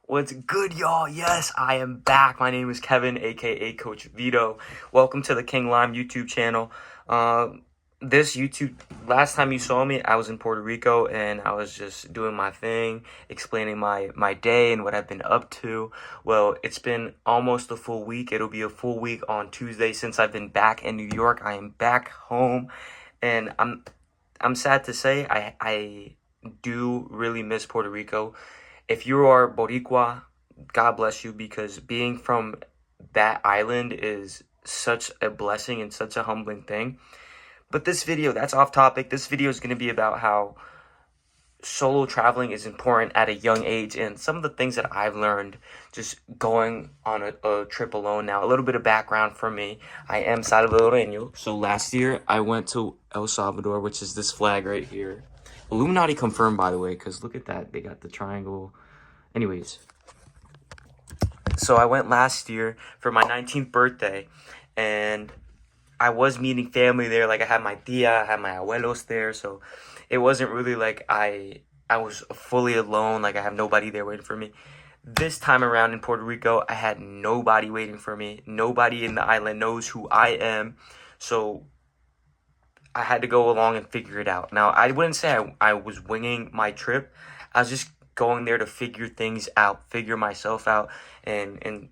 What's good, y'all? Yes, I am back. My name is Kevin, aka Coach Vito. Welcome to the King Lime YouTube channel. This YouTube, last time you saw me, I was in Puerto Rico and I was just doing my thing, explaining my day and what I've been up to. Well, it's been almost a full week. It'll be a full week on Tuesday since I've been back in New York. I am back home, and I'm sad to say I do really miss Puerto Rico. If you are Boricua, God bless you, because being from that island is such a blessing and such a humbling thing. But this video, that's off topic. This video is going to be about how solo traveling is important at a young age and some of the things that I've learned just going on a trip alone. Now, a little bit of background for me. I am Salvadoreño. So last year I went to El Salvador, which is this flag right here. Illuminati confirmed, by the way, because look at that. They got the triangle. Anyways, so I went last year for my 19th birthday, and I was meeting family there. Like, I had my tia, I had my abuelos there, so it wasn't really like I was fully alone, like I have nobody there waiting for me. This time around in Puerto Rico, I had nobody waiting for me. Nobody in the island knows who I am, so I had to go along and figure it out. Now, I wouldn't say I was winging my trip. I was just going there to figure things out, figure myself out, and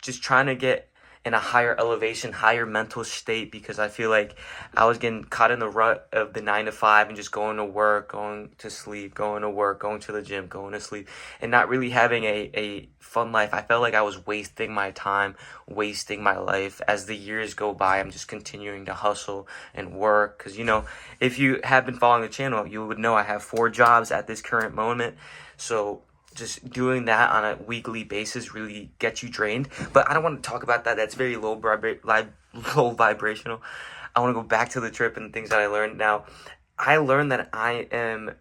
just trying to get in a higher elevation, higher mental state, because I feel like I was getting caught in the rut of the 9 to 5 and just going to work, going to sleep, going to work, going to the gym, going to sleep, and not really having a fun life. I felt like I was wasting my time, wasting my life. As the years go by, I'm just continuing to hustle and work, because, if you have been following the channel, you would know I have 4 jobs at this current moment. So just doing that on a weekly basis really gets you drained. But I don't want to talk about that. That's very low vibrational. I want to go back to the trip and things that I learned. Now, I learned that I am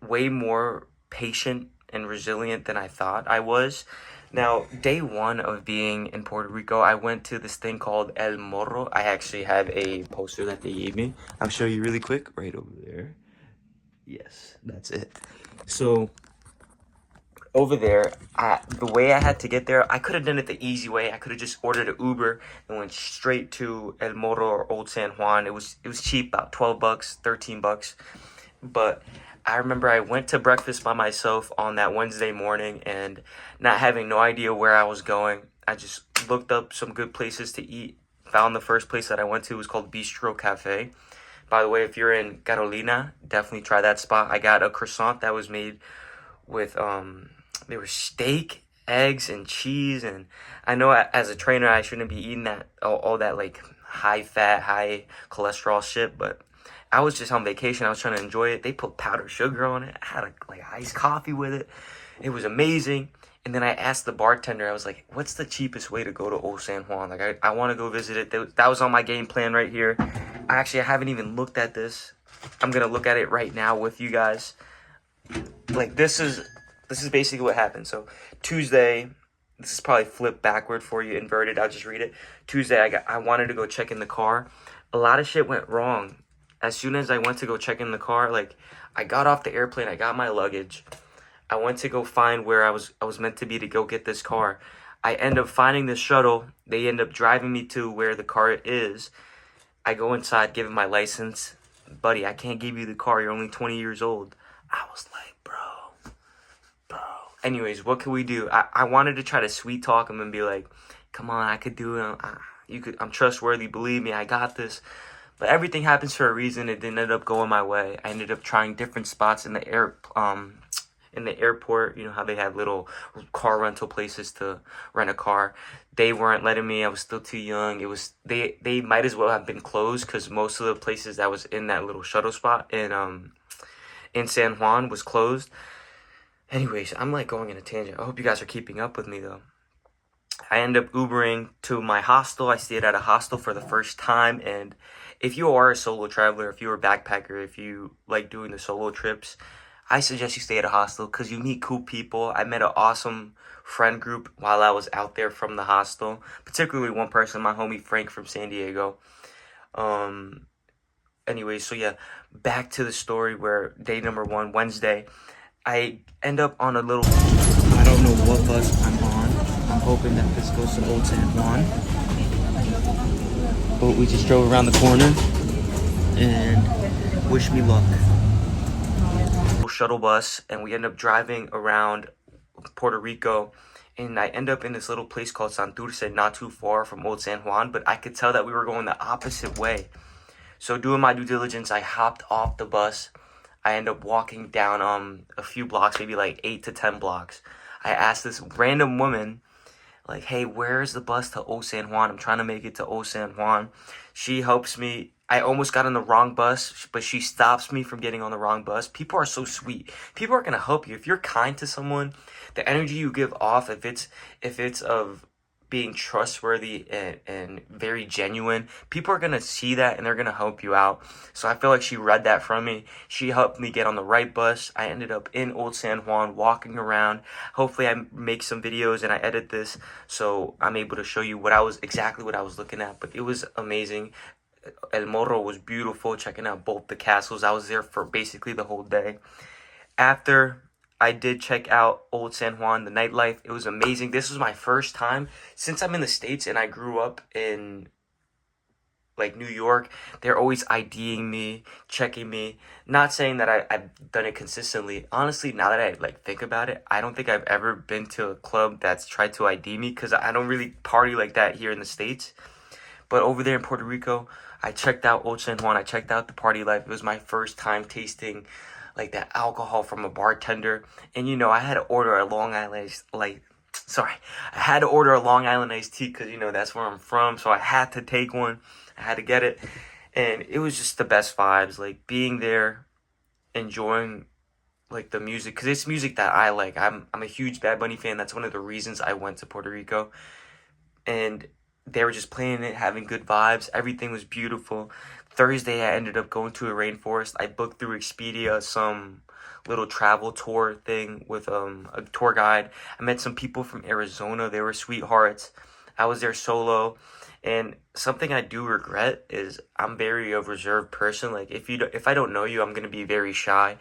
way more patient and resilient than I thought I was. Now, day 1 of being in Puerto Rico, I went to this thing called El Morro. I actually have a poster that they gave me. I'll show you really quick right over there. Yes, that's it. So over there, the way I had to get there, I could have done it the easy way. I could have just ordered an Uber and went straight to El Morro or Old San Juan. It was cheap, about $12, $13. But I remember I went to breakfast by myself on that Wednesday morning, and not having no idea where I was going, I just looked up some good places to eat. Found the first place that I went to was called Bistro Cafe. By the way, if you're in Carolina, definitely try that spot. I got a croissant that was made with there was steak, eggs, and cheese. And I know as a trainer I shouldn't be eating that all that like high fat, high cholesterol shit, but I was just on vacation. I was trying to enjoy it. They put powdered sugar on it. I had like iced coffee with it. It was amazing. And then I asked the bartender, I was like, what's the cheapest way to go to Old San Juan? Like, I want to go visit it. That was on my game plan right here. I haven't even looked at this. I'm going to look at it right now with you guys. Like, this is basically what happened. So Tuesday, this is probably flipped backward for you, inverted. I'll just read it. Tuesday, I wanted to go check in the car. A lot of shit went wrong. As soon as I went to go check in the car, like, I got off the airplane, I got my luggage. I went to go find where I was meant to be to go get this car. I end up finding this shuttle. They end up driving me to where the car is. I go inside, give him my license. Buddy, I can't give you the car. You're only 20 years old. I was like, bro. Anyways, what can we do? I wanted to try to sweet talk him and be like, come on, I could do it. I'm trustworthy. Believe me, I got this. But everything happens for a reason. It didn't end up going my way. I ended up trying different spots in the airport. You know how they have little car rental places to rent a car. They weren't letting me. I was still too young. They might as well have been closed, because most of the places that was in that little shuttle spot in San Juan was closed. Anyways, I'm like going in a tangent. I hope you guys are keeping up with me though. I end up Ubering to my hostel. I stayed at a hostel for the first time. And if you are a solo traveler, if you're a backpacker, if you like doing the solo trips, I suggest you stay at a hostel, because you meet cool people. I met an awesome friend group while I was out there from the hostel, particularly one person, my homie Frank from San Diego. Anyway, so yeah, back to the story where day number 1, Wednesday, I end up on a little don't know what bus I'm on. I'm hoping that this goes to Old San Juan. But we just drove around the corner and wish me luck. Shuttle bus, and we end up driving around Puerto Rico, and I end up in this little place called Santurce, not too far from Old San Juan, but I could tell that we were going the opposite way. So doing my due diligence, I hopped off the bus. I end up walking down a few blocks, maybe like 8 to 10 blocks. I asked this random woman, like, hey, where's the bus to Old San Juan? I'm trying to make it to Old San Juan. She helps me. I almost got on the wrong bus, but she stops me from getting on the wrong bus. People are so sweet. People are going to help you. If you're kind to someone, the energy you give off, if it's of being trustworthy and very genuine, people are going to see that and they're going to help you out. So I feel like she read that from me. She helped me get on the right bus. I ended up in Old San Juan walking around. Hopefully I make some videos and I edit this so I'm able to show you exactly what I was looking at. But it was amazing. El Morro was beautiful, checking out both the castles. I was there for basically the whole day. After I did check out Old San Juan, the nightlife, it was amazing. This was my first time since I'm in the States and I grew up in like New York. They're always IDing me, checking me. Not saying that I've done it consistently. Honestly, now that I like think about it, I don't think I've ever been to a club that's tried to ID me because I don't really party like that here in the States. But over there in Puerto Rico, I checked out Old San Juan. I checked out the party life. It was my first time tasting like that alcohol from a bartender. And you know, I had to order a Long Island I had to order a Long Island iced tea because, you know, that's where I'm from. So I had to take one. I had to get it. And it was just the best vibes. Like being there, enjoying like the music. Because it's music that I like. I'm a huge Bad Bunny fan. That's one of the reasons I went to Puerto Rico. And they were just playing it, having good vibes. Everything was beautiful. Thursday, I ended up going to a rainforest. I booked through Expedia some little travel tour thing with a tour guide. I met some people from Arizona. They were sweethearts. I was there solo. And something I do regret is I'm very a reserved person. Like if I don't know you, I'm going to be very shy.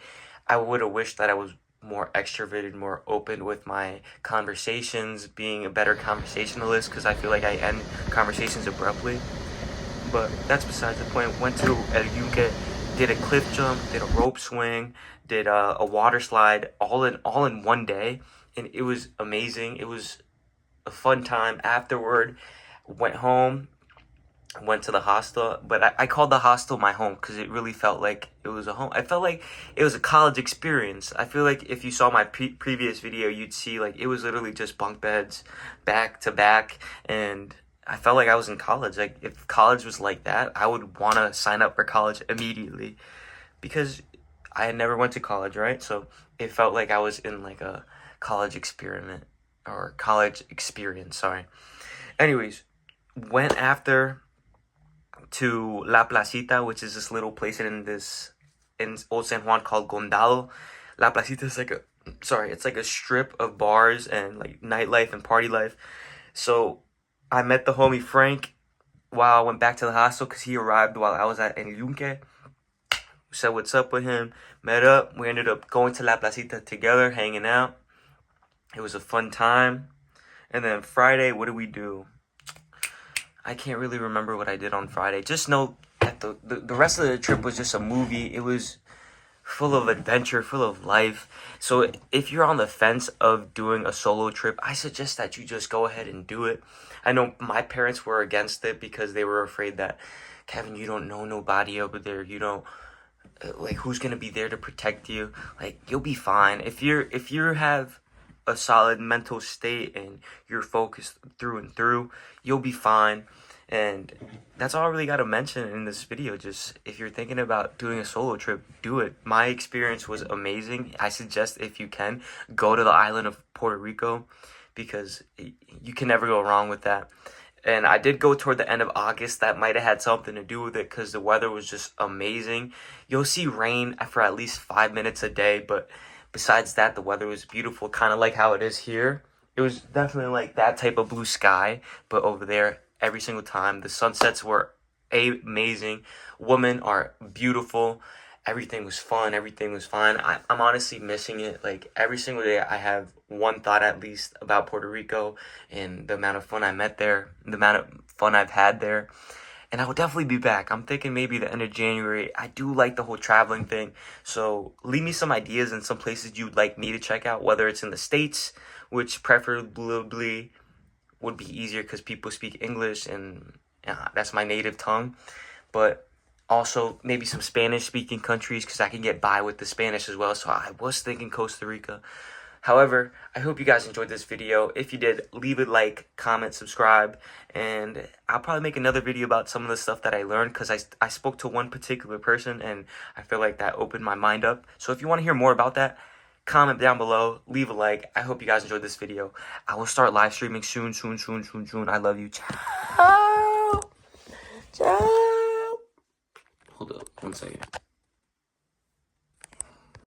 I would have wished that I was more extroverted, more open with my conversations, being a better conversationalist, because I feel like I end conversations abruptly. But that's besides the point. Went to El Yunque, did a cliff jump, did a rope swing, did a water slide, all in one day, and it was amazing. It was a fun time. Afterward, went home, went to the hostel, but I called the hostel my home because it really felt like it was a home. I felt like it was a college experience. I feel like if you saw my previous video, you'd see like it was literally just bunk beds back to back, and I felt like I was in college. Like if college was like that, I would want to sign up for college immediately because I had never went to college, right? So it felt like I was in like a college experiment or college experience, sorry. Anyways, went after to La Placita, which is this little place in Old San Juan called Condado. La Placita is it's like a strip of bars and like nightlife and party life. So I met the homie Frank while I went back to the hostel because he arrived while I was at El Yunque. Said what's up with him, met up. We ended up going to La Placita together, hanging out. It was a fun time. And then Friday, what did we do? I can't really remember what I did on Friday. Just know that the rest of the trip was just a movie. It was full of adventure, full of life. So if you're on the fence of doing a solo trip, I suggest that you just go ahead and do it. I know my parents were against it because they were afraid that, Kevin, you don't know nobody over there. You don't, like, who's going to be there to protect you? Like, you'll be fine. If you have a solid mental state and you're focused through and through, you'll be fine. And that's all I really got to mention in this video. Just if you're thinking about doing a solo trip, do it. My experience was amazing. I suggest if you can, go to the island of Puerto Rico because you can never go wrong with that. And I did go toward the end of August. That might have had something to do with it because the weather was just amazing. You'll see rain for at least 5 minutes a day, but besides that, the weather was beautiful, kind of like how it is here. It was definitely like that type of blue sky, but over there, every single time, the sunsets were amazing. Women are beautiful. everything was fun. Everything was fine. I'm honestly missing it. Like, every single day, I have one thought at least about Puerto Rico and the amount of fun I met there, the amount of fun I've had there. And I will definitely be back. I'm thinking maybe the end of January. I do like the whole traveling thing. So leave me some ideas and some places you'd like me to check out, whether it's in the States, which preferably would be easier because people speak English and that's my native tongue. But also maybe some Spanish speaking countries because I can get by with the Spanish as well. So I was thinking Costa Rica. However, I hope you guys enjoyed this video. If you did, leave a like, comment, subscribe, and I'll probably make another video about some of the stuff that I learned because I spoke to one particular person and I feel like that opened my mind up. So if you want to hear more about that, comment down below, leave a like. I hope you guys enjoyed this video. I will start live streaming soon. I love you. Ciao. Ciao. Hold up 1 second.